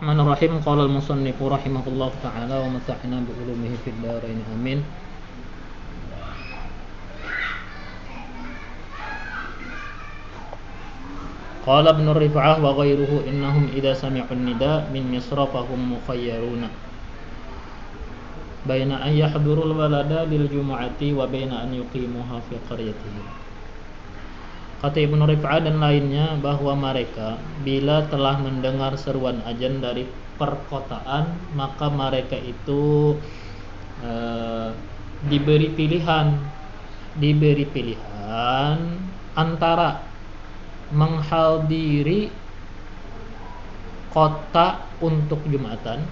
Bismillahirrahmanirrahim. Qala al-musannif rahimahullah ta'ala wa mata'na bi ulumihi fid dharain amin. Qala Ibnu Rif'ah wa ghairuhu innahum idza sami'u an-nida min misra fahum mukhayyaruna baina an yahdurul balada lil jumu'ati wa baina an yuqimuha fi qaryatihim. Kata Ibnu Rif'ah dan lainnya bahwa mereka bila telah mendengar seruan azan dari perkotaan, maka mereka itu diberi pilihan antara menghadiri kota untuk Jumatan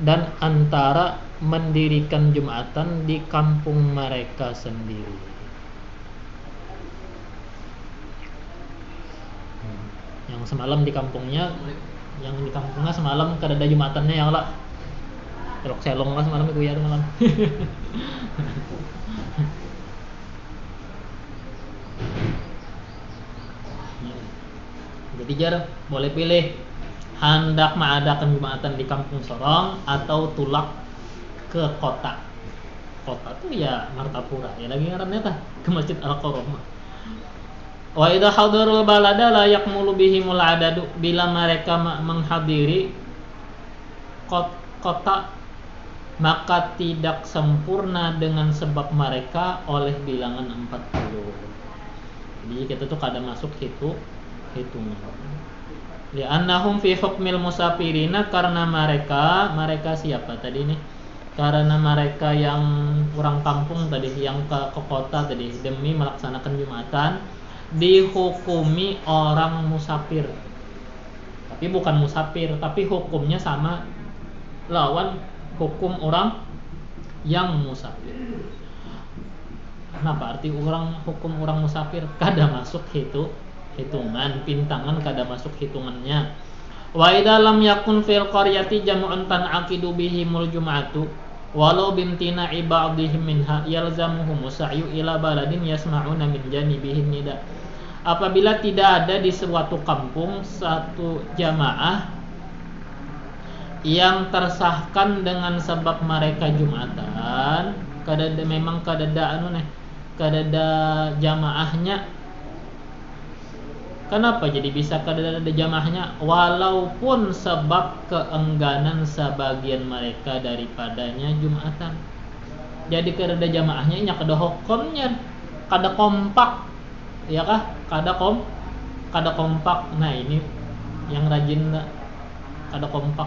dan antara mendirikan Jumatan di kampung mereka sendiri. Yang semalam di kampungnya, semalam kada ada Jumatannya yang lah telok selong lah semalam iku ya malam. Jadi jar boleh pilih hendak mengadakan Jumatan di kampung sorong atau tulak ke kota. Kota tuh ya Martapura ya lagi ngarannya tah ke Masjid Al-Qaromah. Wa idza hadarul balada la yakmulu bihimul adadu, bila mereka menghadiri kota maka tidak sempurna dengan sebab mereka oleh bilangan 40. Jadi kita tuh kada masuk hitungan. Li'annahum fi hukmil musafirina, karena mereka siapa tadi nih? Karena mereka yang orang kampung tadi, yang ke kota tadi demi melaksanakan Jumatan dihukumi orang musafir. Tapi bukan musafir, tapi hukumnya sama lawan hukum orang yang musafir. Kenapa arti hukum orang musafir kada masuk hitungan, pintangan kada masuk hitungannya. Wa idza lam yakun fil qaryati jam'un tan'aqidu bihimul jum'atu walau bimtina ibadihim minha yalzamuhum sa'yu ila baladin yasma'una min janibihin nida. Apabila tidak ada di suatu kampung satu jamaah yang tersahkan dengan sebab mereka Jumatan, kadada jamaahnya. Kenapa jadi bisa kadada jamaahnya? Walaupun sebab keengganan sebagian mereka daripadanya Jumatan. Jadi kadada jamaahnya nya kada hukumnya, kada kompak. Ya kah? Kada kompak. Nah, ini yang rajin kada kompak.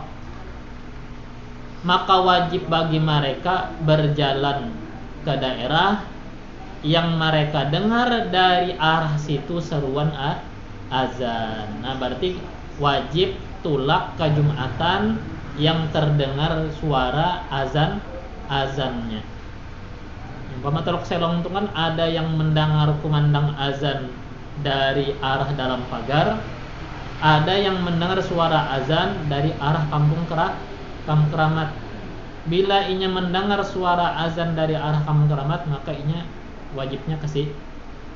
Maka wajib bagi mereka berjalan ke daerah yang mereka dengar dari arah situ seruan azan. Nah, berarti wajib tulak ke Jumatan yang terdengar suara azannya. Umpama telok selong itu kan ada yang mendengar kumandang azan dari arah dalam pagar, ada yang mendengar suara azan dari arah kampung keramat. Bila inya mendengar suara azan dari arah kampung keramat, maka inya wajibnya ke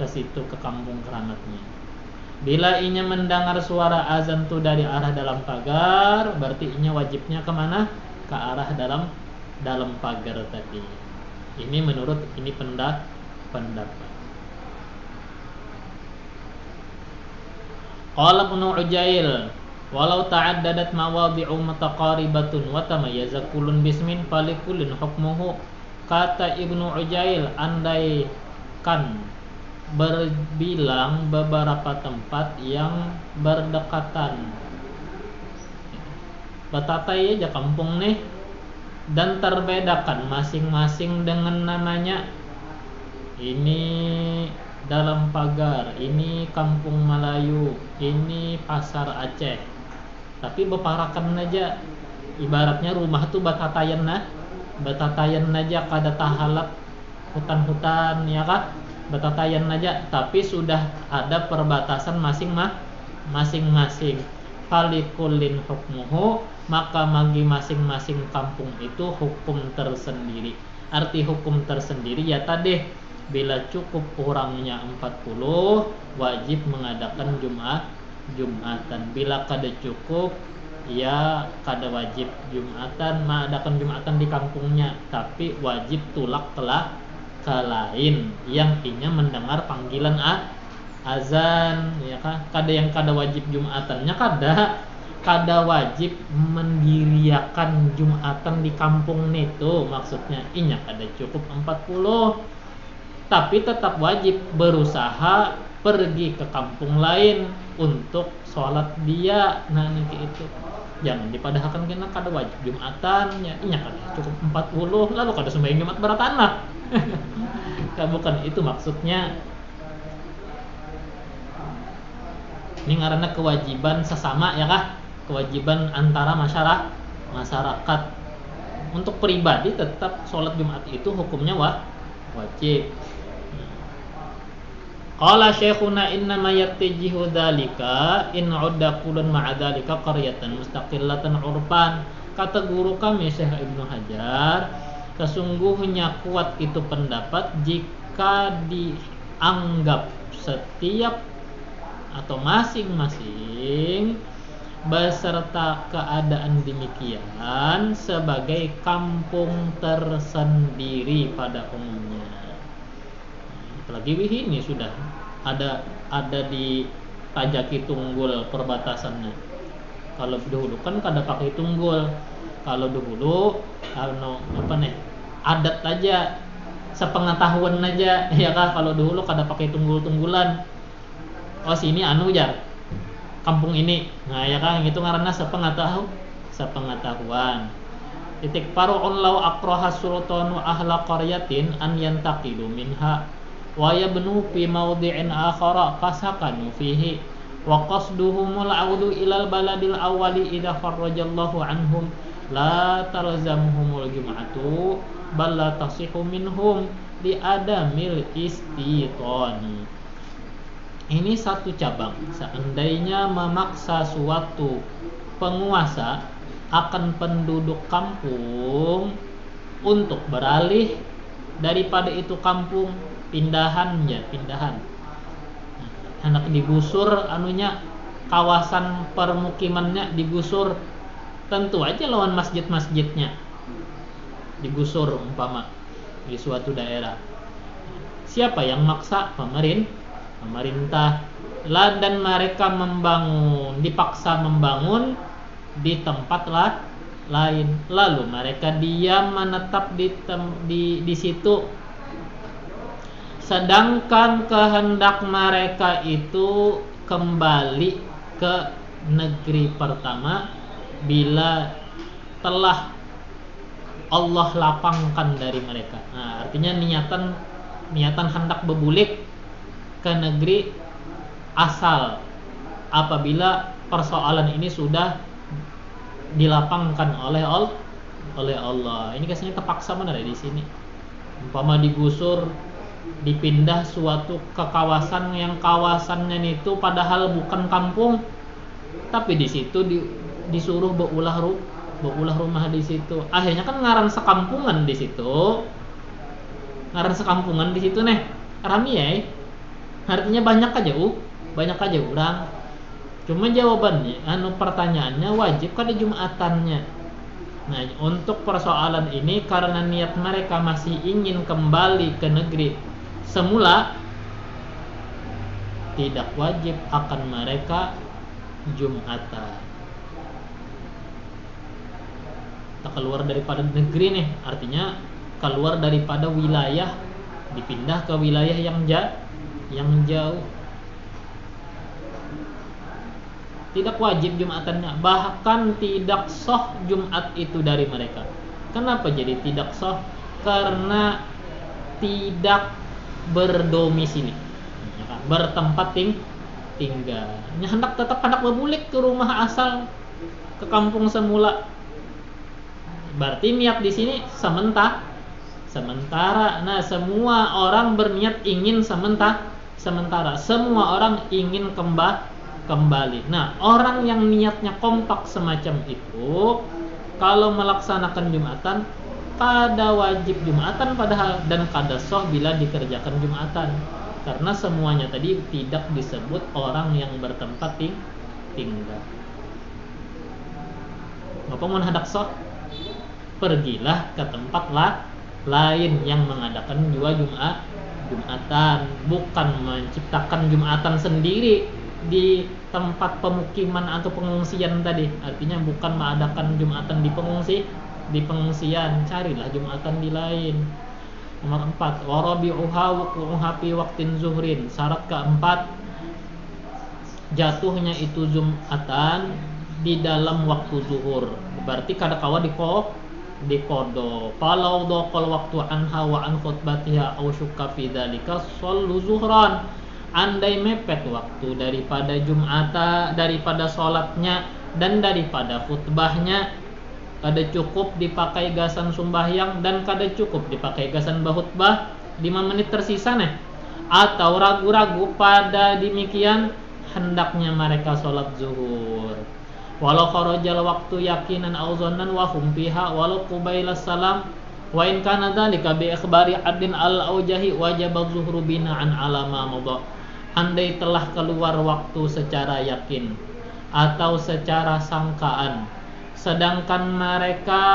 situ ke kampung keramatnya. Bila inya mendengar suara azan tu dari arah dalam pagar, berarti inya wajibnya kemana? Ke arah dalam pagar tadi. Ini menurut pendapat. Qala Ibnu Ujail walau ta'addadat mawadhi'u mutaqaribatun wa tamayyaza kullun bismin falikullin hukmuhu. Kata Ibnu Ujail, andai kan berbilang beberapa tempat yang berdekatan, batatai aja kampung nih, dan terbedakan masing-masing dengan namanya. Ini dalam pagar, ini kampung Melayu, ini pasar Aceh. Tapi beparakan aja, ibaratnya rumah tuh batatayan aja, kada tahalap hutan-hutan ya kah? Batatayan aja, tapi sudah ada perbatasan masing-masing. Falikullin hukmuhu, maka bagi masing-masing kampung itu hukum tersendiri. Arti hukum tersendiri ya tadi, bila cukup orangnya 40 wajib mengadakan Jumatan. Bila kada cukup ia kada wajib Jumatan mengadakan Jumatan di kampungnya, tapi wajib tulak telah ke lain yang inya mendengar panggilan azan, ya kan? Kada yang kada wajib Jumatannya kada wajib mendiriakan Jumatan di kampung itu, maksudnya inya kada cukup 40, tapi tetap wajib berusaha pergi ke kampung lain untuk sholat dia. Nah niki itu jangan dipadahkan kena kada wajib Jumatan ya, inya kada cukup 40 lalu kada sembahyang Jumat beratanah. Bukan itu maksudnya. Ini ngaranna kewajiban sesama ya kah? Kewajiban antara masyarakat. Untuk pribadi tetap sholat Jumat itu hukumnya wajib. Qala syekhuna inna ma yattajihu dzalika in udda kulun ma'a dzalika qaryatan mustaqillatan urban. Kata guru kami Syekh Ibnu Hajar, sesungguhnya kuat itu pendapat jika dianggap setiap atau masing-masing beserta keadaan demikian sebagai kampung tersendiri pada umumnya. Apalagi ini sudah ada di Tajaki Tunggul perbatasannya. Kalau dulu kan kada pakai tunggul. Kalau dulu adat aja sepengetahuan aja ya kah, kalau dulu kada pakai tunggul-tunggulan. Oh sini jar kampung ini. Nah ya kan itu ngaranna sepengetahuan. Titik paru'un law aqraha sultanu ahla qaryatin an yantaqilu minha wa yabnu fi mawdi'in akhara fasakanu fihi wa qasduhumul 'audu ilal baladil awwali idza farrajallahu anhum la talzamuhumul jum'atu bal la tasihu minhum li adamil istitani. Ini satu cabang. Seandainya memaksa suatu penguasa akan penduduk kampung untuk beralih daripada itu kampung, pindahan. Hendak digusur kawasan permukimannya digusur, tentu aja lawan masjid-masjidnya digusur umpama di suatu daerah. Siapa yang maksa? Pemerintah. Dan mereka dipaksa membangun di tempat lain, lalu mereka diam menetap di situ, sedangkan kehendak mereka itu kembali ke negeri pertama bila telah Allah lapangkan dari mereka. Nah, artinya niatan hendak berbulik ke negeri asal apabila persoalan ini sudah dilapangkan oleh Allah. Ini kasihnya terpaksa benar ya di sini. Umpama digusur, dipindah suatu ke kawasan yang kawasannya itu padahal bukan kampung, tapi di situ disuruh berulah rumah di situ. Akhirnya kan ngaran sekampungan di situ. Nih. Rami ya. Artinya banyak aja orang. Cuma jawabannya pertanyaannya wajib kada Jumatannya. Nah, untuk persoalan ini karena niat mereka masih ingin kembali ke negeri semula, tidak wajib akan mereka Jumatan. Tak keluar daripada negeri nih, artinya keluar daripada wilayah, dipindah ke wilayah yang jauh. Tidak wajib Jumatannya, bahkan tidak sah Jumat itu dari mereka. Kenapa jadi tidak sah? Karena tidak berdomisili, bertempat tinggal. Tetap hendak berbulik ke rumah asal, ke kampung semula. Berarti niat di sini sementara. Nah, semua orang berniat ingin sementara. Semua orang ingin kembali. Nah, orang yang niatnya kompak semacam itu, kalau melaksanakan Jumatan, kada wajib Jumatan padahal, dan kada sah bila dikerjakan Jumatan, karena semuanya tadi tidak disebut orang yang bertempat tinggal. Pamun hendak sholat, pergilah ke tempat lain yang mengadakan juga Jumatan, bukan menciptakan Jumatan sendiri di tempat pemukiman atau pengungsian tadi. Artinya bukan mengadakan Jumatan di pengungsian, carilah Jumatan di lain. Nomor 4, warabi'uha wuqu'uha fi waqtin zuhrin. Syarat keempat, jatuhnya itu Jumatan di dalam waktu zuhur. Berarti kada kawa dikodo. Falau dhaqal waktu anha wa an khutbatiha aw syukka fi dzalika shallu zuhran. Andai mepet waktu daripada Jumatan, daripada sholatnya dan daripada khutbahnya, kada cukup dipakai gasan sumbahyang dan kada cukup dipakai gasan bahutbah, 5 menit tersisa nih, atau ragu-ragu pada demikian, hendaknya mereka sholat zuhur. Walau kharajal waktu yakinan aw dhannan wa hum fiha walau qabila salam wa in kana dzalika bi ikhbari adin al-aujahi wajaba zuhru bina'an ala ma madha. Andai telah keluar waktu secara yakin atau secara sangkaan, sedangkan mereka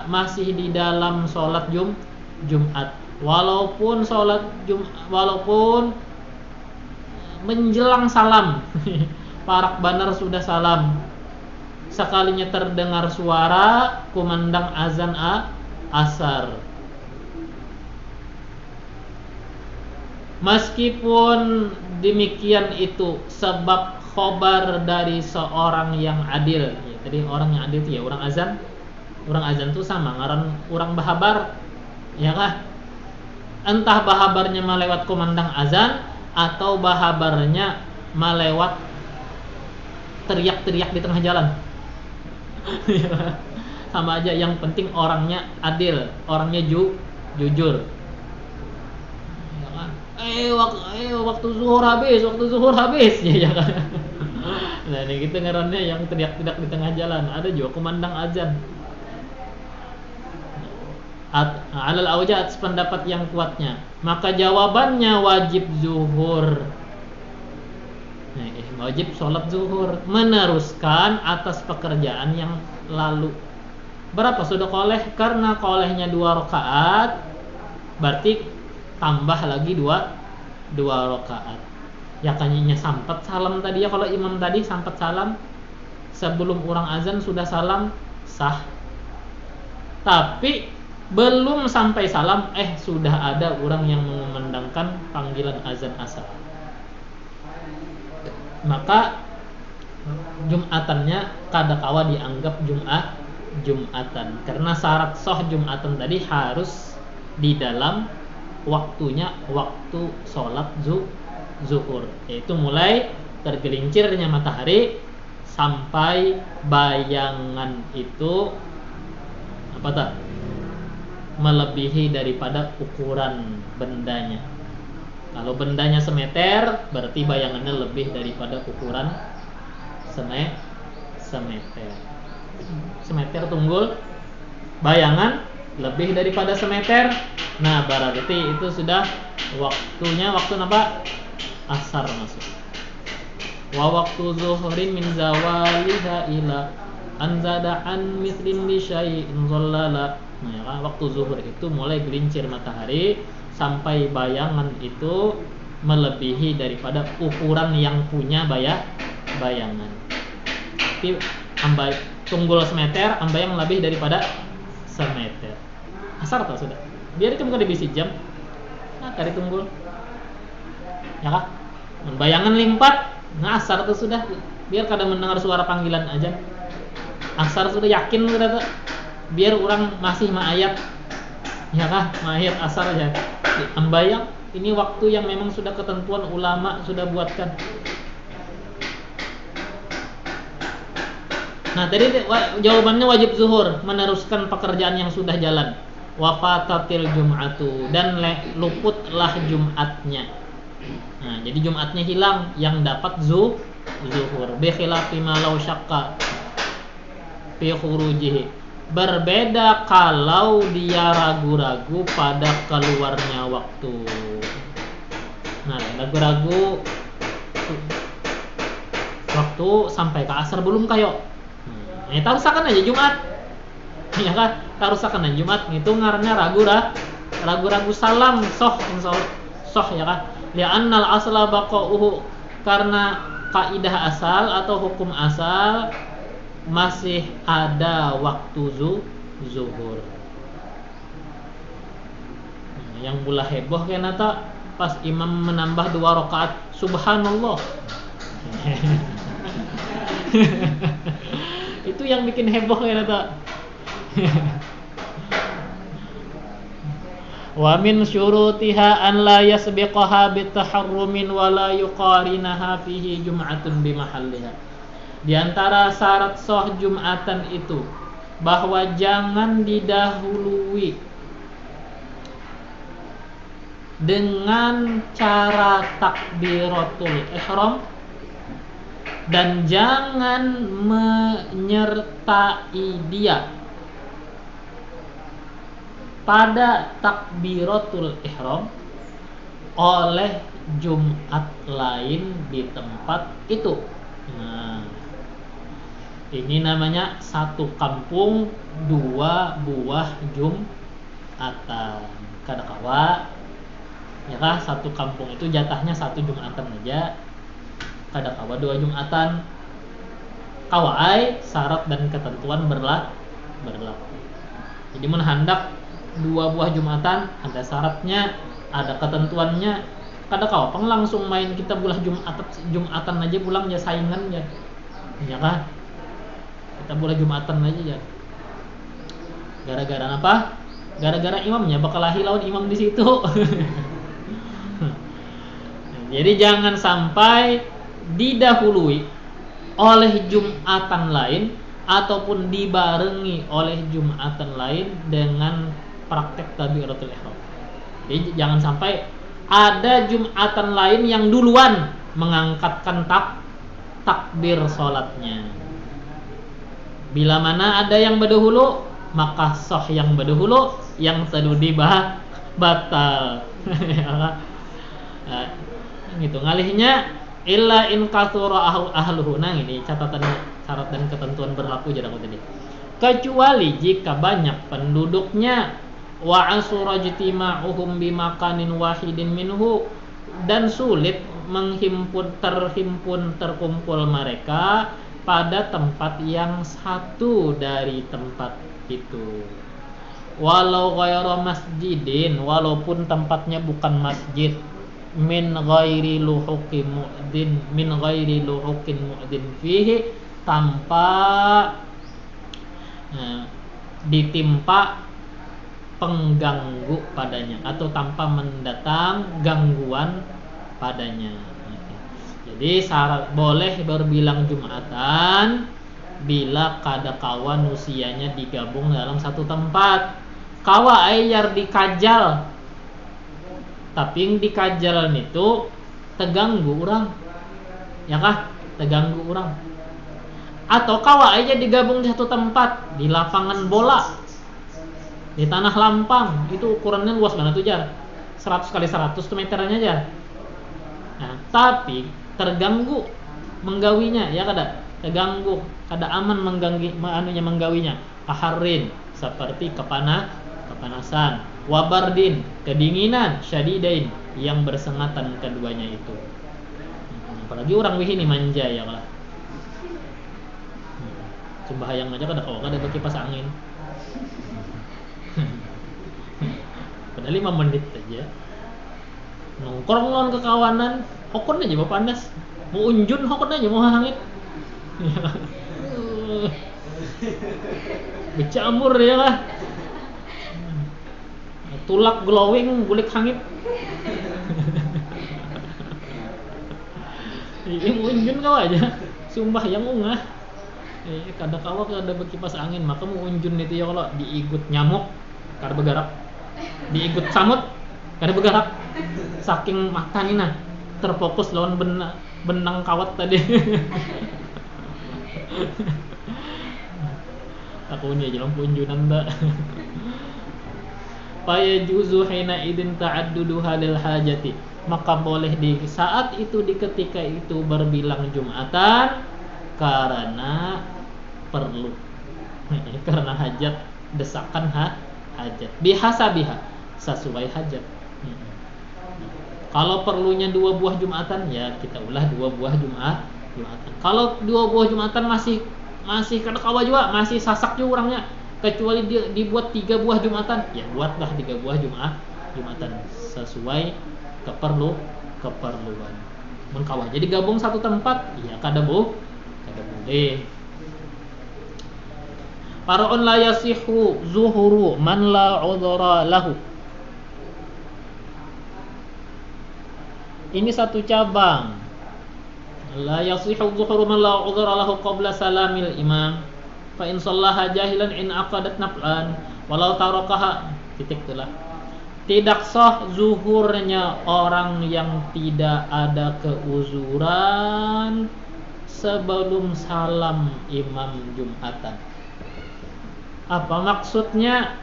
masih di dalam sholat Jumat, walaupun menjelang salam parak banar sudah salam, sekalinya terdengar suara kumandang azan asar, meskipun demikian itu sebab khobar dari seorang yang adil. Ya, tadi orang yang adil itu ya orang azan tuh sama ngaran orang bahabar, ya kah? Entah bahabarnya melewat kumandang azan atau bahabarnya melewat teriak-teriak di tengah jalan. Sama aja, yang penting orangnya adil, orangnya jujur. Ya kan? Waktu zuhur habis ya kan. Nah, ini kita ngarannya yang teriak-teriak di tengah jalan. Ada juga kumandang azan. Alal aujat pendapat yang kuatnya, maka jawabannya wajib zuhur. Wajib sholat zuhur, meneruskan atas pekerjaan yang lalu. Berapa sudah koleh? Karena kolehnya 2 rakaat, berarti tambah lagi 2 rakaat. Ya kayaknya sampat salam tadi ya, kalau imam tadi sampat salam sebelum orang azan sudah salam sah. Tapi belum sampai salam sudah ada orang yang mengumandangkan panggilan azan asar. Maka Jumatannya kada kawa dianggap Jumatan, karena syarat sah Jumatan tadi harus di dalam waktunya, waktu sholat zuhur, yaitu mulai tergelincirnya matahari sampai bayangan itu melebihi daripada ukuran bendanya. Kalau bendanya semeter, berarti bayangannya lebih daripada ukuran semeter. Semeter tunggul, bayangan lebih daripada semeter. Nah, berarti itu sudah waktunya waktu apa? Asar masuk. Wa waktu zuhrin min zawaliha ila anzada an mithlin li syai'in dhallala. Nah, waktu zuhur itu mulai gelincir matahari sampai bayangan itu melebihi daripada ukuran yang punya bayangan. Tapi ambai tunggul semeter, ambai yang lebih daripada semeter. Asar tak sudah. Biar itu bukan dibisi jam. Nah, kali tunggul. Ya kah? Bayangan limpat, nah asar itu sudah. Biar kada mendengar suara panggilan azan. Asar sudah yakin sudah. Biar orang masih ma'ayat, ya kah, ma'ayat asar aja. Ambayang ini waktu yang memang sudah ketentuan ulama sudah buatkan. Nah, tadi jawabannya wajib zuhur, meneruskan pekerjaan yang sudah jalan. Wafatatil jum'atu, dan luputlah Jumatnya. Nah, jadi Jumatnya hilang, yang dapat zuhur. Bi khilafi ma law syaqqa fi khurujihi. Berbeda kalau dia ragu-ragu pada keluarnya waktu. Nah, ragu-ragu waktu sampai ke asar belum kayo. Tarusakan aja Jumat. Ya kan? Tarusakan aja Jumat. Itu ngarannya ragu-ragu salam soh ya kan? Li'annal asla baqa'uhu, karena kaidah asal atau hukum asal masih ada waktu zuhur. Yang pula heboh kan ata pas imam menambah 2 rakaat subhanallah. Itu yang bikin heboh kan ata. Wa min syurutiha an la yasbiqaha bitaharrumin wa la yuqarinaha fihi jum'atun bimahalliha. Di antara syarat sah Jumatan itu bahwa jangan didahului dengan cara takbiratul ihram dan jangan menyertai dia pada takbiratul ihram oleh Jumat lain di tempat itu. Nah, ini namanya satu kampung 2 buah Jumatan. Kadakawa ya kah, satu kampung itu jatahnya 1 Jumatan aja. Kadakawa 2 Jumatan. Kawai syarat dan ketentuan berlaku. Jadi mun hendak 2 buah Jumatan, ada syaratnya, ada ketentuannya. Kadakawa pang langsung main kita bulah Jumatan aja pulang ya saingan ya. Ya kan? Kita boleh Jumatan aja ya. Gara-gara apa? Gara-gara imamnya bakal lawan imam di situ. Jadi jangan sampai didahului oleh Jumatan lain ataupun dibarengi oleh Jumatan lain dengan praktek takbiratul ihram. Jadi jangan sampai ada Jumatan lain yang duluan mengangkatkan takbir salatnya. Bila mana ada yang berdahulu, maka sah yang berdahulu, yang tadi batal. Nah, gitu ngalihnya illa in katsura ahluhu. Nah, ini catatan syarat dan ketentuan berlaku jadi aku tadi. Kecuali jika banyak penduduknya, wa asura ijtima'uhum bimakanin wahidin minhu, dan sulit terkumpul mereka pada tempat yang satu dari tempat itu. Walau ghairu masjidin, walaupun tempatnya bukan masjid, min ghairi luhuqin mu'din fihi, tanpa ditimpa pengganggu padanya atau tanpa mendatang gangguan padanya. Jadi syarat boleh berbilang Jumatan bila kada kawan usianya digabung dalam satu tempat. Kawa ayar dikajal, tapi yang dikajal itu terganggu orang, ya kah? Terganggu orang. Atau kawa aja digabung di satu tempat, di lapangan bola, di tanah lapang, itu ukurannya luas banget tuh jar, 100 kali 100 meterannya aja. Nah, tapi terganggu menggawinya, ya kada terganggu, kada aman menggawinya. Aharin seperti kepanasan, wabardin kedinginan, syadidain yang bersengatan keduanya itu. Apalagi orang wihini manja ya lah. Sembahyang aja kada kada berkipas angin. Padahal 5 menit aja. Nongkrong lawan kekawanan, hokon aja mau panas. Mau unjun hokon aja mau hangit. Bercampur ya lah. Tulak glowing, gulik hangit. Ini mau unjun kau aja. Sumpah yang ungah. Kada kawa kada berkipas angin, maka mau unjun itu ya kalau diigut nyamuk kada bergerak. Diigut samut kada bergerak. Saking makanina terfokus lawan benang kawat tadi. Aku nya jalan punjunan dah. Faya juzu hina idin ta'addudu hadil hajati, maka boleh di saat itu, di ketika itu berbilang Jumatan karena perlu. Karena hajat, desakan hajat. Bihasabiha, sesuai hajat. Kalau perlunya 2 buah Jumatan, ya kita ulah 2 buah Jumatan. Kalau 2 buah Jumatan masih kada kawa juga, masih sasak juga orangnya, kecuali dia dibuat 3 buah Jumatan, ya buatlah 3 buah Jumatan sesuai keperluan. Mun kawa jadi gabung satu tempat, ya kada boleh. Para'un la yasihu zuhuru man la udhra lahu. Ini satu cabang. La yasihu zuhuru man la udhra lahu qabla salamil imam. Fa in shallaha jahilan in aqadat naflan walau tarakaha. Titik itulah. Tidak sah zuhurnya orang yang tidak ada keuzuran sebelum salam imam Jumatan. Apa maksudnya?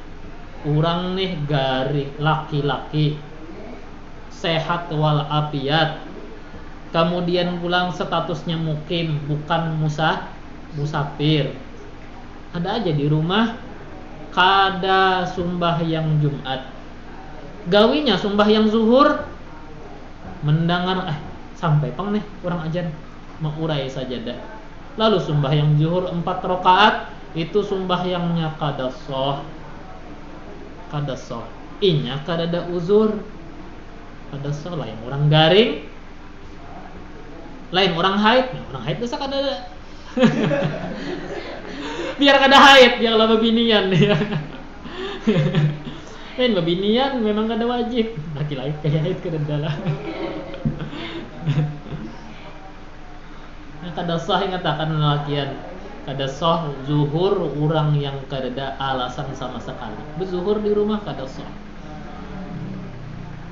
Orang nih garing laki-laki sehat walafiat, kemudian pulang statusnya mukim, bukan musafir. Ada aja di rumah kada sembahyang Jumat, gawinya sembahyang zuhur, mendengar sampai pang nih orang ajan, mau urai sajadah, lalu sembahyang zuhur 4 rakaat, itu sembahyangnya kada sah. Inya kada ada uzur, kada sah. Lain orang garing, lain orang haid. Orang haid dosa kada ada. Biar kada haid, biarlah babinian ya. Lain babinian memang kada wajib. Laki-laki kayak haid kada adalah. Kada sah ngatakan lelakian. Kada sah zuhur orang yang kada ada alasan sama sekali. Berzuhur di rumah kada sah.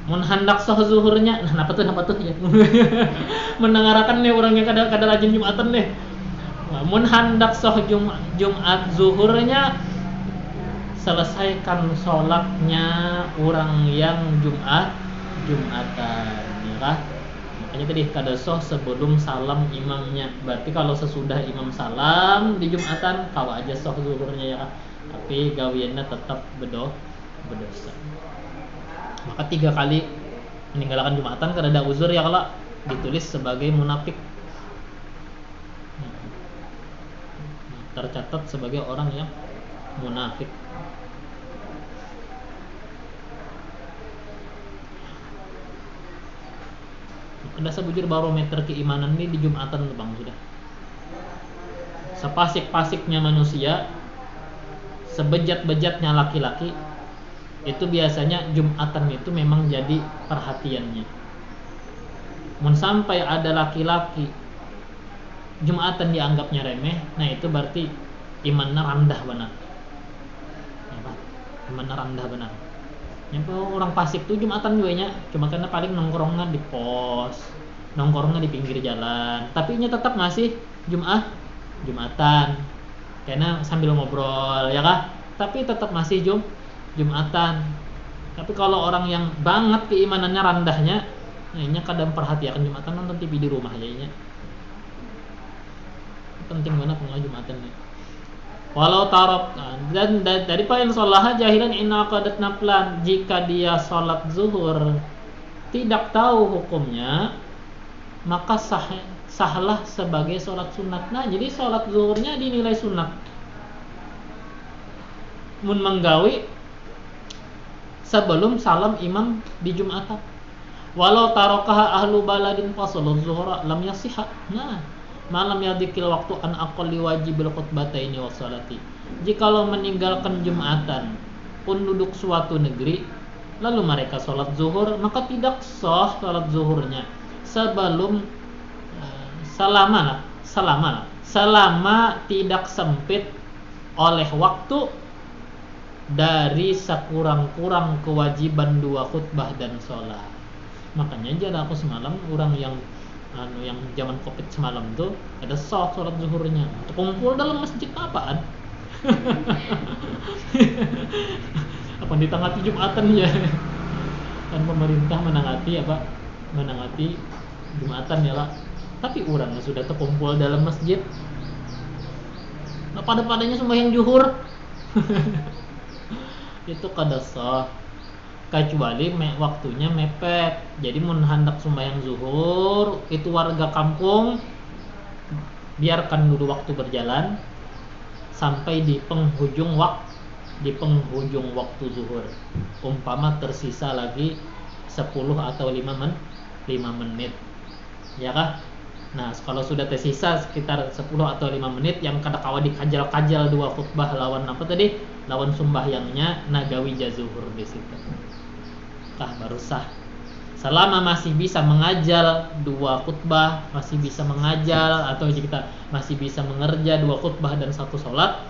Mun hendak sah zuhurnya, nah apa tuh ya. Mendengarkan nih orang yang kada rajin Jumatan nih. Mun hendak sah Jumat zuhurnya, selesaikan sholatnya orang yang Jumatan, ya kah? Makanya tadi kada sah sebelum salam imamnya. Berarti kalau sesudah imam salam di Jumatan, kawa aja sah zuhurnya, ya kah? Tapi gawiannya tetap berdosa. Maka 3 kali meninggalkan Jumatan kada ada uzur, ya kalau ditulis sebagai munafik, tercatat sebagai orang yang munafik. Ada sebujur barometer keimanan ini di Jumatan tuh bang, sudah sepasik-pasiknya manusia, sebejat-bejatnya laki-laki, itu biasanya Jumatan itu memang jadi perhatiannya. Mun sampai ada laki-laki Jumatan dianggapnya remeh, nah itu berarti imannya rendah benar. Imannya rendah benar. Yang orang Pasik tuh Jumatan juga nya, cuma karena paling nongkrongnya di pos, nongkrongnya di pinggir jalan, tapi nya tetap masih Jumatan, karena sambil ngobrol, ya kah? Tapi tetap masih Jumatan. Tapi kalau orang yang banget keimanannya rendahnya, nah nya kadang perhatikan Jumatan, nonton TV di rumah aja nya. Penting banget pengajian Jumatan nih. Walau tarok, dan dari poin sholaha jahilan inna qadat naflan, jika dia sholat zuhur tidak tahu hukumnya, maka sahlah sebagai sholat sunat. Nah jadi sholat zuhurnya dinilai sunat. Mun menggawi sebelum salam imam di Jumatan. Walau tarokaha ahlu baladin fasalu zuhra lam yasihha. Nah malam yadikil waktu an aqalli wajibil khutbataini wassalati. Jikalau meninggalkan Jumatan penduduk suatu negeri, lalu mereka sholat zuhur, maka tidak sah sholat zuhurnya sebelum selama tidak sempit oleh waktu dari sekurang-kurang kewajiban 2 khutbah dan sholat. Makanya aja aku semalam orang yang zaman Covid semalam tuh ada sholat zuhurnya, kumpul dalam masjid apaan? Apa ditangati Jumatan ya? Kan pemerintah menangati Jumatan ya lah. Tapi orang sudah terkumpul dalam masjid. Nah, pada-padanya sembahyang zuhur. Itu kada sah kecuali waktunya mepet. Jadi mun hendak sembahyang zuhur itu warga kampung, biarkan dulu waktu berjalan sampai di penghujung waktu zuhur. Umpama tersisa lagi 10 atau 5 menit. Ya kah? Nah, kalau sudah tersisa sekitar 10 atau 5 menit yang kada kawa dikajal-kajal dua khutbah lawan apa tadi? Lawan sumbahyangnya nagawi jazuhur di situ. Kah baru sah. Selama masih bisa mengajal dua khutbah, masih bisa mengajal atau kita masih bisa mengerja dua khutbah dan satu sholat,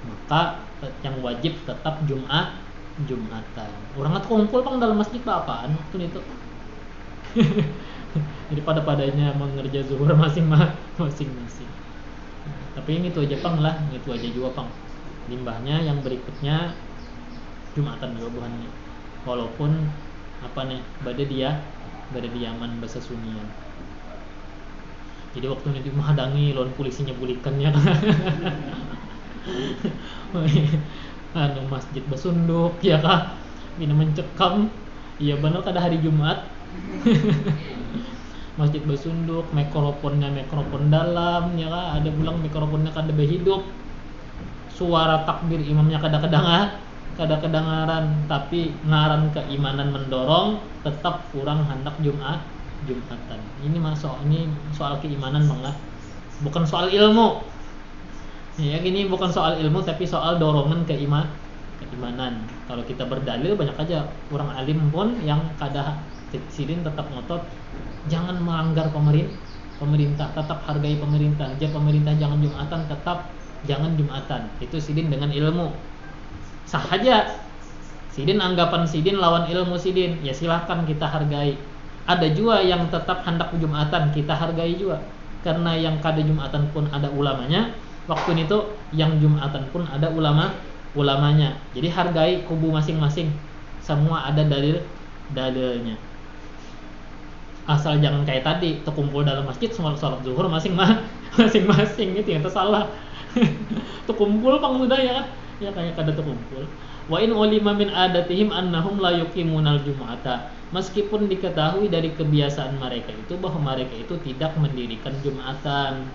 maka yang wajib tetap Jumatan. Orang tuh kumpul pang dalam masjid apaan waktu itu. Jadi pada-padanya mengerja zuhur masing-masing. Tapi yang itu aja pang lah, itu aja juga pang. Limbahnya yang berikutnya Jumatan juga buhannya. Walaupun apa nih, bade diaman bahasa Sunian. Jadi waktu itu menghadangi lawan polisinya bulikannya. Anu masjid basunduk ya kah, ini mencekam. Iya benar kada hari Jumat. Masjid basunduk, mikrofon dalam ya kah, ada bilang mikrofonnya kada berhidup, suara takbir imamnya kada kedengaran, tapi ngaran keimanan mendorong tetap kurang hendak Jumatan. Ini soal keimanan banget, bukan soal ilmu. Ya gini, bukan soal ilmu tapi soal dorongan keimanan. Kalau kita berdalil banyak aja orang alim pun yang kada sidin tetap ngotot jangan melanggar pemerintah, tetap hargai pemerintah. Pemerintah jangan Jumatan, tetap jangan Jumatan. Itu sidin dengan ilmu. Sah aja. Sidin anggapan sidin lawan ilmu sidin, ya silahkan kita hargai. Ada juga yang tetap hendak Jumatan, kita hargai juga. Karena yang kada Jumatan pun ada ulamanya. Waktu itu yang Jumatan pun ada ulamanya. Jadi hargai kubu masing-masing. Semua ada dalilnya. Asal jangan kayak tadi terkumpul dalam masjid semua sholat zuhur masing-masing itu yang tersalah. Terkumpul pang sudah ya kan? Ya kayak kada terkumpul. Wa in ulima min adatihim annahum la yuqimunal jum'ata. Meskipun diketahui dari kebiasaan mereka itu bahwa mereka itu tidak mendirikan Jumatan.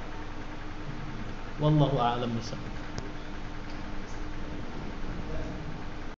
Wallahu a'lam bishawab.